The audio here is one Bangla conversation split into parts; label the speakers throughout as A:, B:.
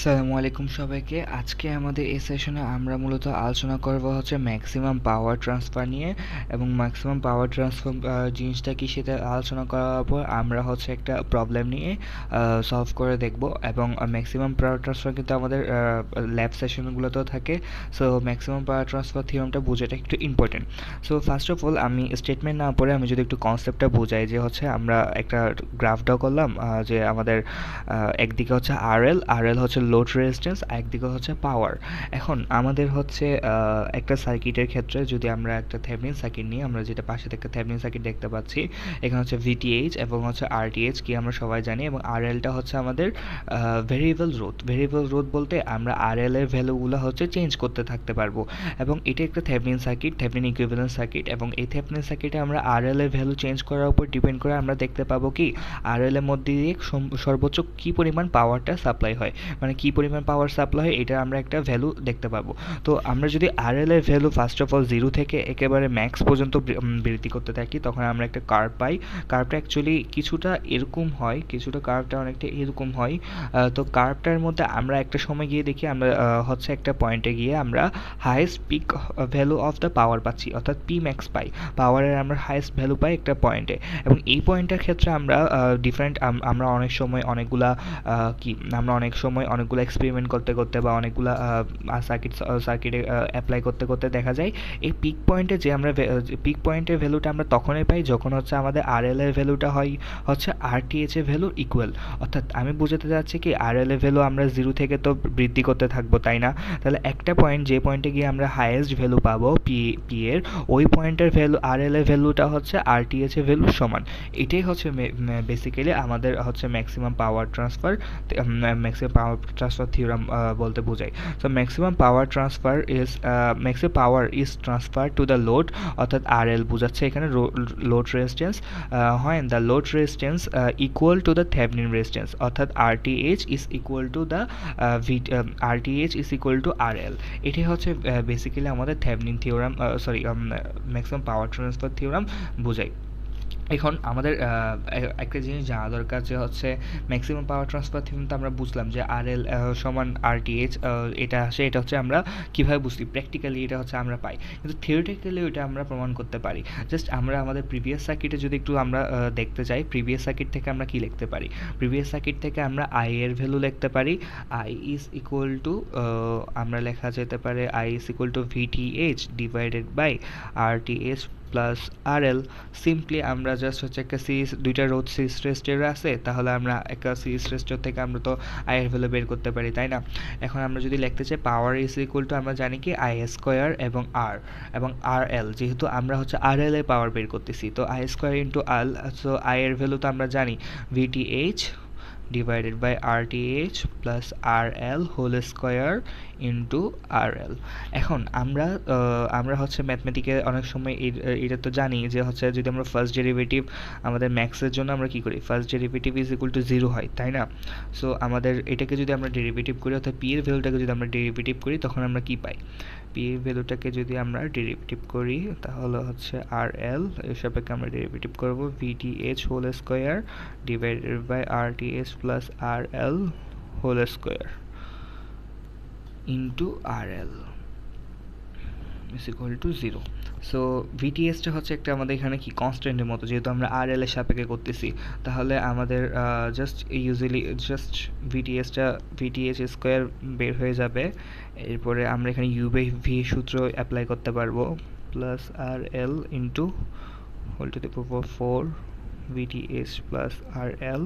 A: আসসালামু আলাইকুম সবাইকে। আজকে আমাদের এই সেশনে আমরা মূলত আলোচনা করব হচ্ছে ম্যাক্সিমাম পাওয়ার ট্রান্সফার নিয়ে, এবং ম্যাক্সিমাম পাওয়ার ট্রান্সফার জিনিসটা কি সেটা আলোচনা করার পর আমরা হচ্ছে একটা প্রবলেম নিয়ে সলভ করে দেখব। এবং ম্যাক্সিমাম পাওয়ার ট্রান্সফার কিন্তু আমাদের ল্যাব সেশনগুলোতেও থাকে। সো ম্যাক্সিমাম পাওয়ার ট্রান্সফার থিওরামটা বোঝাটা একটু important. So first of all আমি স্টেটমেন্ট না পড়ে আমি যদি একটু কনসেপ্টটা বোঝাই, যে হচ্ছে আমরা একটা গ্রাফ ড্র করলাম, যে আমাদের একদিকে হচ্ছে আরএল হচ্ছে লোড রেজিস্ট্যান্স, আর একদিকে হচ্ছে পাওয়ার। এখন আমাদের হচ্ছে একটা সার্কিটের ক্ষেত্রে যদি আমরা একটা থেভেনিন সার্কিট নিই, আমরা যেটা পাশে থেকে থেভেনিন সার্কিট দেখতে পাচ্ছি, এখানে হচ্ছে ভিটিএইচ এবং হচ্ছে আরটিএইচ কি আমরা সবাই জানি, এবং আরএলটা হচ্ছে আমাদের ভেরিয়েবল রোধ বলতে আমরা আরএল এর ভ্যালুগুলো হচ্ছে চেঞ্জ করতে থাকতে পারবো। এবং এটা একটা Thevenin circuit, Thevenin equivalent circuit, এবং এই থেভেনিন সার্কিটে আমরা আরএল এর ভ্যালু চেঞ্জ করার উপর ডিপেন্ড করে আমরা দেখতে পাবো কি আরএল এর মধ্যে দিয়ে সর্বোচ্চ কি পরিমাণ পাওয়ারটা সাপ্লাই হয়, মানে কি পরিমাণ পাওয়ার সাপ্লাই হয়, এটা আমরা একটা ভ্যালু দেখতে পাবো। তো আমরা যদি আরএল এর ভ্যালু ফার্স্ট অফ অল 0 থেকে একেবারে ম্যাক্স পর্যন্ত বৃদ্ধি করতে থাকি, তখন আমরা একটা কার্ভ পাই। কার্ভটা অ্যাকচুয়ালি কিছুটা এরকম হয়, কিছুটা কার্ভটা অনেকটা এরকম হয়। তো কার্ভটার মধ্যে আমরা একটা সময় গিয়ে দেখি আমরা হচ্ছে একটা পয়েন্টে গিয়ে আমরা highest peak value of the power পাচ্ছি, অর্থাৎ পি ম্যাক্স পাই, পাওয়ারের আমরা হাইয়েস্ট ভ্যালু পাই একটা পয়েন্টে। এবং এই পয়েন্টের ক্ষেত্রে আমরা ডিফারেন্ট আমরা অনেক সময় অনেকগুলো এক্সপেরিমেন্ট করতে করতে বা অনেকগুলো সার্কিটে অ্যাপ্লাই করতে করতে দেখা যায় এই পিক পয়েন্টের ভ্যালুটা আমরা তখনই পাই যখন হচ্ছে আমাদের আরএল এর ভ্যালুটা হয় হচ্ছে আরটিএইচ এর ভ্যালু ইকুয়াল। অর্থাৎ আমি বোঝাতে চাচ্ছি কি আরএল এর ভ্যালু আমরা 0 থেকে তো বৃদ্ধি করতে থাকবো, তাই না? তাহলে একটা পয়েন্ট, যে পয়েন্টে গিয়ে আমরা হাইয়েস্ট ভ্যালু পাবো পি এর, ওই পয়েন্টের ভ্যালু আরএল এর ভ্যালুটা হচ্ছে আরটিএইচ এর ভ্যালুর সমান। এটাই হচ্ছে বেসিক্যালি আমাদের হচ্ছে ম্যাক্সিমাম পাওয়ার ট্রান্সফার থিওরাম বলতে বোঝায়। So maximum power is transfer to the load, অর্থাৎ আরএল বোঝাচ্ছে এখানে লোড রেজিস্ট্যান্স, হয় the load resistance equal to the Thevenin resistance, অর্থাৎ RTH is equal to the RL. এটাই হচ্ছে বেসিক্যালি আমাদের Thevenin theorem, maximum power transfer theorem বোঝায়। এখন আমাদের একটা জিনিস জানা দরকার, যে হচ্ছে ম্যাক্সিমাম পাওয়ার ট্রান্সফার থিওরাম তো আমরা বুঝলাম যে আরএল সমান আরটিএইচ, এটা আসে, এটা হচ্ছে আমরা কীভাবে বুঝি, প্র্যাকটিক্যালি এটা হচ্ছে আমরা পাই, কিন্তু থিওরিটিক্যালি ওইটা আমরা প্রমাণ করতে পারি। জাস্ট আমরা আমাদের প্রিভিয়াস সার্কিটে যদি একটু আমরা দেখতে চাই, প্রিভিয়াস সার্কিট থেকে আমরা কি লিখতে পারি, প্রিভিয়াস সার্কিট থেকে আমরা আই এর ভ্যালু লিখতে পারি। আই ইজ ইকুয়াল টু, আমরা লেখা যেতে পারে I is equal to VTH divided by RTH plus RL. Simply আমরা জাস্ট হচ্ছে একটা সিরিজ, দুইটা রোধ সিরিজ রেজিস্টার আছে, তাহলে আমরা একটা সিরিজ রেজিস্টার থেকে আমরা তো আই এর ভ্যালু বের করতে পারি, তাই না? এখন আমরা যদি লিখতে চাই পাওয়ার ইজ ইকুয়াল টু, আমরা জানি কি আই স্কোয়ার এবং আর এল, যেহেতু আমরা হচ্ছে আর এল এর পাওয়ার বের করতেছি, তো I square into Al, so I এর ভ্যালু তো আমরা জানি VTH divided by RTH plus RL whole square into RL। এখন আমরা হচ্ছে ম্যাথমেটিকে অনেক সময় এটা তো জানি যে হচ্ছে যদি আমরা ফার্স্ট ডেরিভেটিভ আমাদের ম্যাক্সের জন্য আমরা কি করি, first derivative is equal to 0 হয়, তাই না? সো আমাদের এটাকে যদি আমরা ডেরিভেটিভ করি, অর্থাৎ পি এর ভ্যালুটাকে যদি আমরা ডেরিভেটিভ করি, তখন আমরা কি পাই, পি এর ভ্যালুটাকে যদি আমরা ডেরিভেটিভ করি তাহলে হচ্ছে আর এল এর সাপেক্ষে আমরা ডেরিভেটিভ করব VTH whole square divided by RTH plus R L whole square into R L is equal to 0। So ভিটিএসটা হচ্ছে একটা আমাদের এখানে কি কনস্ট্যান্টের মতো, যেহেতু আমরা আর এল এর সাপেক্ষে করতেছি, তাহলে আমাদের জাস্ট ভিটিএইচ স্কোয়ার বের হয়ে যাবে। এরপরে আমরা এখানে ইউ বাই ভি সূত্র অ্যাপ্লাই করতে পারবো, plus R L into whole to the power 4 VTH plus R L.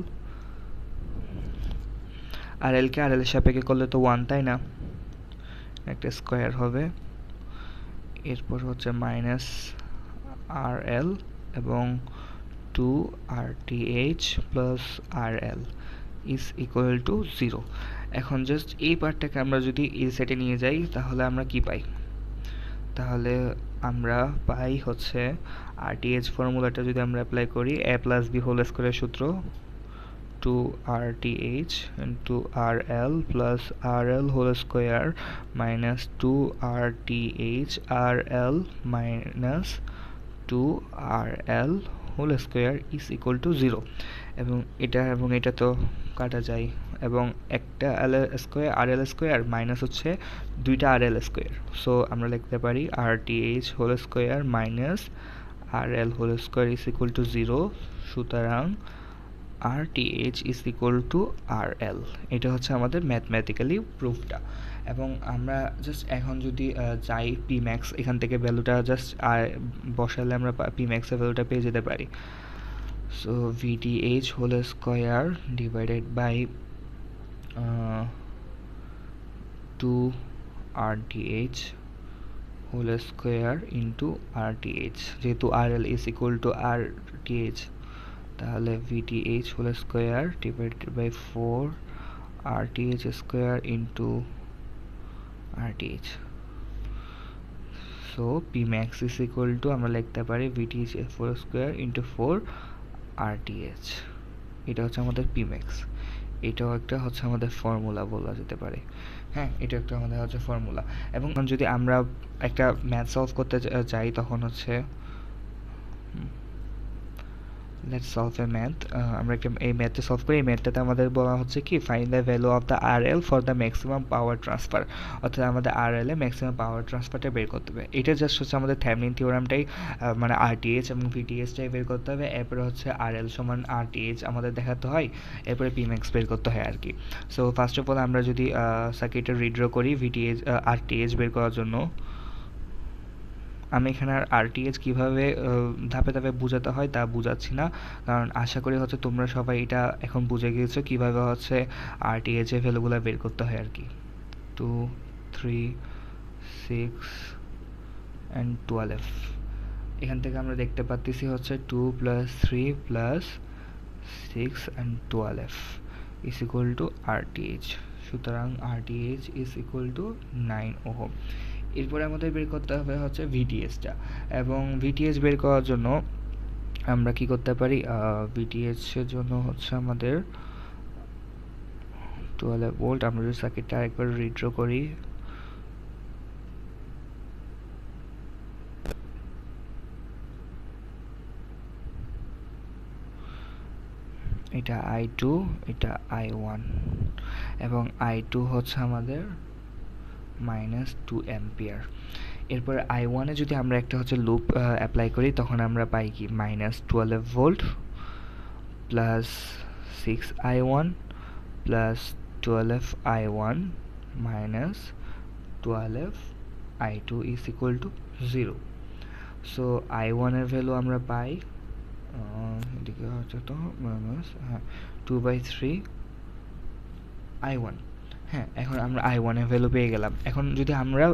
A: R এলকে আর এল এর সাপেক্ষে করলে তো 1, তাই না? একটা স্কোয়ার হবে, এরপর হচ্ছে মাইনাস আর এল এবং 2 RTH plus R L is equal to 0। এখন জাস্ট এই পার্টটাকে আমরা যদি এই সেটে নিয়ে যাই, তাহলে আমরা কি পাই, তাহলে আমরা পাই হচ্ছে RTH ফর্মুলাটা যদি আমরা অ্যাপ্লাই করি, a প্লাস বি হোল স্কোয়ারের সূত্র, 2RTH into RL plus RL whole square minus 2RTH RL minus 2RL whole square is equal to 0। এবং এটা তো কাটা যায় এবং একটা L square R L square minus হচ্ছে দুইটা আর এল স্কোয়ার, সো আমরা লিখতে পারি R T H whole square minus R L whole square is equal to 0, সুতরাং R T H is equal to R L. এটা হচ্ছে আমাদের ম্যাথমেটিক্যালি প্রুফটা। এবং আমরা জাস্ট এখন যদি চাই পি ম্যাক্স, এখান থেকে ভ্যালুটা জাস্ট বসালে আমরা পি ম্যাক্সের ভ্যালুটা পেয়ে যেতে পারি। So VTH whole square divided by 2RTH whole square into RTH, যেহেতু RL is equal to RTH, তাহলে VTH whole square divided by 4RTH square into RTH। So P max is equal to আমরা লিখতে পারি VTH whole square into 4RTH। এটা হচ্ছে আমাদের পি ম্যাক্স। এটাও একটা হচ্ছে আমাদের ফর্মুলা বলা যেতে পারে। হ্যাঁ, এটা একটা আমাদের হচ্ছে ফর্মুলা। এবং যদি আমরা একটা ম্যাথ সলভ করতে চাই তখন হচ্ছে লেটস সলভ এ ম্যাথ। আমরা একটা এই ম্যাথটা সলভ করি। এই ম্যাথটাতে আমাদের বলা হচ্ছে কি find the value of the R L for the maximum power transfer, অর্থাৎ আমাদের আর এল এ ম্যাক্সিমাম পাওয়ার ট্রান্সফারটা বের করতে হবে। এটা জাস্ট হচ্ছে আমাদের থেভেনিন থিওরামটাই, মানে আরটিএইচ এবং ভিটিএইচটাই বের করতে হবে। এরপরে হচ্ছে আর এল সমান আরটিএইচ আমাদের দেখাতে হয়, এরপরে পি ম্যাক্স বের করতে হয় আর কি। সো ফার্স্ট অফ অল আমরা যদি সার্কিটটা রিড্র করি ভিটিএইচ আরটিএইচ বের করার জন্য, আমি এখানে আর আরটিএইচ কীভাবে ধাপে ধাপে বোঝাতে হয় তা বোঝাচ্ছি না, কারণ আশা করি হচ্ছে তোমরা সবাই এটা এখন বুঝে গিয়েছো কীভাবে হচ্ছে আরটিএইচ এর ভ্যালুগুলো বের করতে হয় আর কি। 2, 3, 6 and 12, এখান থেকে আমরা দেখতে পাচ্ছি হচ্ছে 2 + 3 + 6 and 12 is equal to RTH, সুতরাং RTH is equal to 9 ohm. এরপরে আমাদের বের করতে হবে হচ্ছে ভিটিএসটা, এবং ভিটিএস বের করার জন্য আমরা কি করতে পারি, ভিটিএস এর জন্য হচ্ছে আমাদের 12 ভোল্ট। আমরা যদি সার্কিটটা আরেকবার রিড্র করি, এটা I2, এটা I1 এবং I2 হচ্ছে আমাদের -2 অ্যাম্পিয়ার। এরপরে I1 এ যদি আমরা একটা হচ্ছে লুপ অ্যাপ্লাই করি তখন আমরা পাই কি -12 volt plus 6I1 plus 12I1 minus 12I2 is equal to 0। So I1 এর ভ্যালু আমরা পাই এদিকে হচ্ছে তো -2/3 I1। হ্যাঁ, এখন আমরা I1 এর ভ্যালু পেয়ে গেলাম। এখন যদি আমরা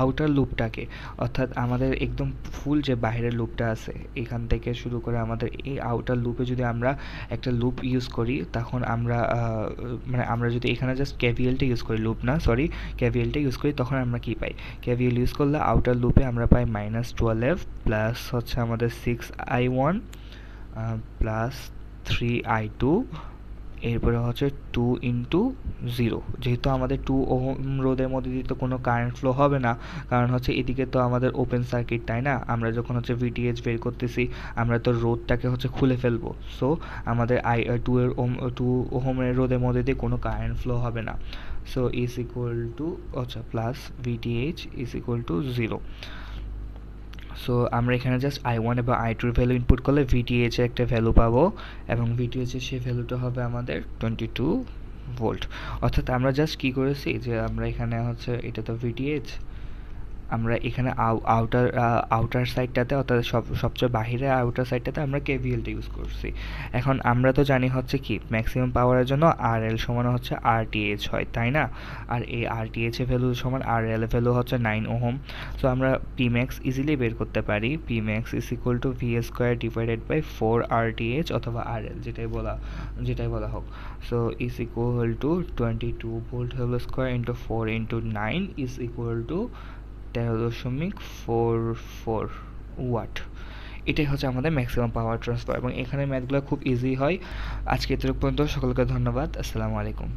A: আউটার লুপটাকে, অর্থাৎ আমাদের একদম ফুল যে বাইরের লুপটা আছে এখান থেকে শুরু করে আমাদের এই আউটার লুপে যদি আমরা একটা লুপ ইউজ করি, তখন আমরা মানে আমরা যদি এখানে জাস্ট কেভিএলটা ইউজ করি, লুপ না সরি কেভিএলটা ইউজ করি, তখন আমরা কি পাই, কেভিএল ইউজ করলে আউটার লুপে আমরা পাই -12 প্লাস হচ্ছে আমাদের 6I1 প্লাস 3I2, এরপরে হচ্ছে 2 × 0। যেহেতু আমাদের 2 ওহম রোধের মধ্যে দিয়ে তো কোনো কারেন্ট ফ্লো হবে না, কারণ হচ্ছে এদিকে তো আমাদের ওপেন সার্কিট, তাই না? আমরা যখন হচ্ছে ভিটিএইচ বের করতেছি আমরা তো রোধটাকে হচ্ছে খুলে ফেলবো, সো আমাদের 2 ওহমের রোধের মধ্যে দিয়ে কোনো কারেন্ট ফ্লো হবে না। সো ইজ ইকুয়াল টু আচ্ছা plus VTH is equal to 0। So আমরা এখানে জাস্ট I1 এবং I2 এর ভ্যালু ইনপুট করলে VTH এর একটা ভ্যালু পাবো, এবং VTH এর সেই ভ্যালুটা হবে আমাদের 22 ভোল্ট। অর্থাৎ আমরা জাস্ট কি করেছি যে আমরা এখানে হচ্ছে এটা তো VTH, আমরা এখানে আউটার সাইডটাতে অর্থাৎ সবচেয়ে বাহিরের আউটার সাইডটাতে আমরা কেভিএলটা ইউজ করছি। এখন আমরা তো জানি হচ্ছে কি ম্যাক্সিমাম পাওয়ারের জন্য RL সমান হচ্ছে RTH হয়, তাই না? আর এই RTH এর ভ্যালু সমান RL এর ভ্যালু হচ্ছে 9 ওহম। সো আমরা Pmax ইজিলি বের করতে পারি। Pmax is equal to V² divided by 4RTH অথবা RL, যেটাই বলা হোক। সো is equal to 22 volt whole square into 4 into 9 is equal to 13.44 watt. এটাই হচ্ছে আমাদের ম্যাক্সিমাম পাওয়ার ট্রান্সফার, এবং এখানে ম্যাথগুলো খুব ইজি হয়। আজকে এতটুকু পর্যন্ত, সকলকে ধন্যবাদ। আসসালামু আলাইকুম।